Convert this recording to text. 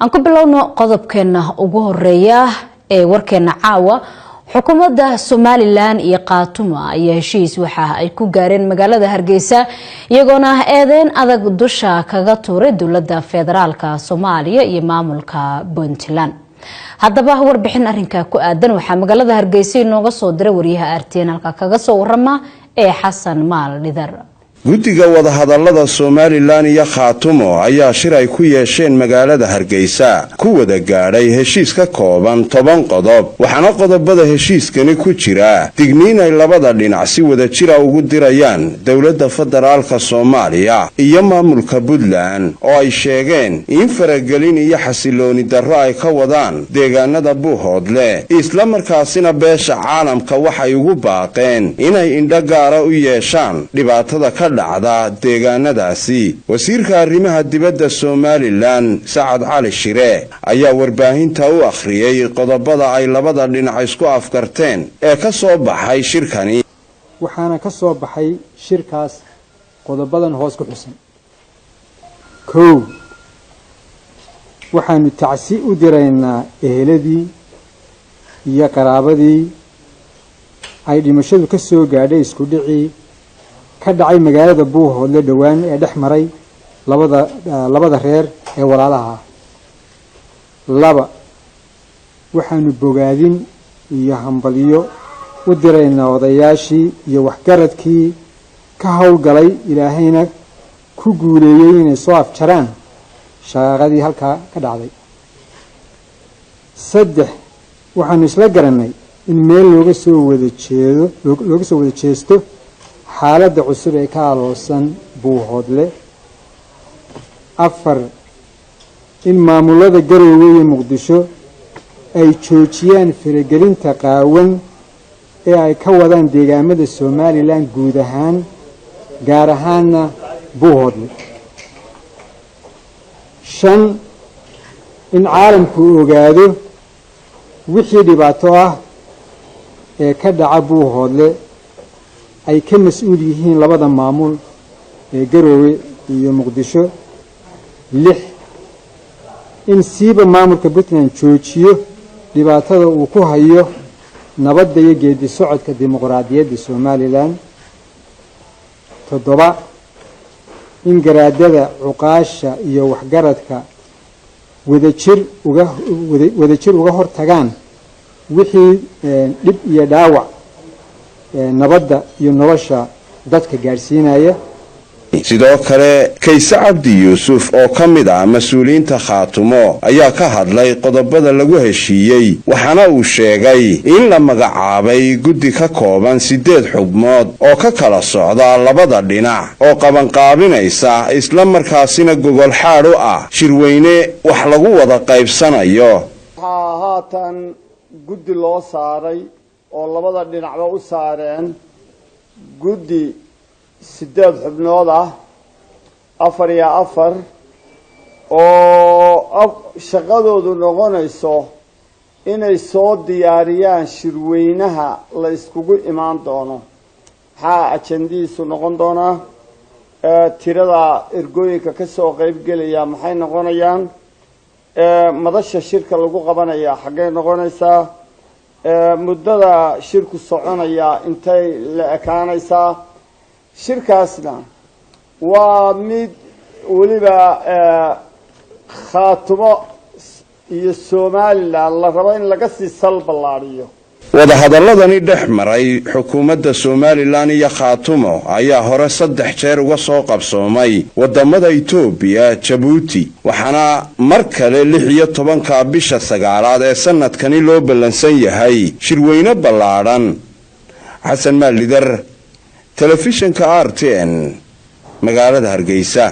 aan ku bilowno qodobkeena ugu horeeya ee warkeena caawa xukuumadda Somaliland iyo Khaatumo ayaa heshiis waxa ay ku gaareen magaalada Hargeysa iyagoona eedeyn adag dusha kaga tuuray dawladda federaalka Soomaaliya iyo maamulka Puntland. haddaba warbixin arrinka ku aadan waxa magaalada Hargeysa inooga soo diray wariyaha RTN halka kaga soo warama ee Xasan Maal Lidar. guddiga wadahadallada Somaliland iyo Khaatumo ayaa shir ay ku yeesheen magaalada Hargeysa ku wada gaadhay heshiis ka kooban 10 qodob waxaana qodobada heshiiskani ku jira digniin ay labada dhinac si wada jira ugu dirayaan dawladda federaalka Soomaaliya iyo maamulka Puntland oo ay sheegeen in faragelin iyo xasilooni darro ay ka wadaan deegaanada Buuhoodle isla markaasina beesha caalamka waxay ugu baaqeen inay indho gaara u yeeshaan dhibaatada ka dhacda deegaanadaasi. wasiirka arrimaha dibadda Somaliland Saad Cali Shire ayaa warbaahinta u akhriyay qodobada ay labada dhinac isku afkarteen ee ka soo baxay shirkani. waxaana ka soo baxay shirkaas qodobadan hoos ku xusan. koow waxaanu tacsi u diraynaa eheladii iyo qaraabadii ay dhimashadu ka soo gaadhay isku dhicii ka dhacay magaalada Buuhoodle dhawaan ee dhexmaray labada reer ee walaalaha. laba waxaanu bogaadin iyo hambaliyo u diraynaa odayaashii iyo waxgaradkii ka howlgalay ilaahayna ku guuleeyay inay soo afjaraan shaqadii halka ka dhacday. saddex waxaanu isla garanay in meel looga soo wada jeesto xaaladda cusub ee ka aloosan Buuhoodle. afar in maamulada Garowe iyo Muqdisho ay joojiyaan faragelinta qaawan ee ay ka wadaan deegaamada Somaliland guud ahaan gaar ahaanna Buuhoodle. shan in caalamku ogaado wixii dhibaato ah ee ka dhaca Buuhoodle ay ka mas'uul yihiin labada maamul ee Garowe iyo Muqdisho. lix in siiba maamulka Puntland joojiyo dhibaatada uu ku hayo nabadda iyo geedi socodka dimuqraadiyadda Somaliland. toddoba in garaadada cuqaasha iyo waxgaradka wadajir uga hortagaan wixii dhib iyo dhaawac nabadda iyo nolosha dadka gaarsiinaya. sidoo kale Kaysa Cabdi Yuusuf oo ka mid ah mas'uuliyiinta Khaatumo ayaa ka hadlay qodobada lagu heshiiyay waxaana uu sheegay in la magacaabay guddi ka kooban 8 xubnood oo ka kala socda labada dhinac oo qabanqaabinaysa isla markaasina gogol xaad u ah shirweyne wax lagu wada qaybsanayo. haatan guddi loo saaray oo labada dhinacba u saareen guddi 8 xubnood ah 4 iyo 4 oo shaqadoodu noqonayso inay soo diyaariyaan shirweynaha la iskugu imaan doono. maxaa ajandiisu noqon doonaa? tirada ergooyinka ka soo qayb gelaya maxay noqonayaan? madasha shirka lagu qabanaya xagee noqonaysaa? muddada shirku soconaya intay la ekaanaysaa? shirkaasna waa mid waliba Khaatumo iyo Somaliland la rabo in laga sii salbalaariyo. wadahadalladani dhex maray xukuumadda Somaliland iyo Khaatumo ayaa hore 3 jeer uga soo qabsoomay wadamada Itoobiya, Djibouti waxaana mar kale 16 bisha 9aad ee sanadkani loo ballansan yahay shirweyne ballaaran. Xasan Maal Lidar, telefishinka RTN magaalada Hargeysa.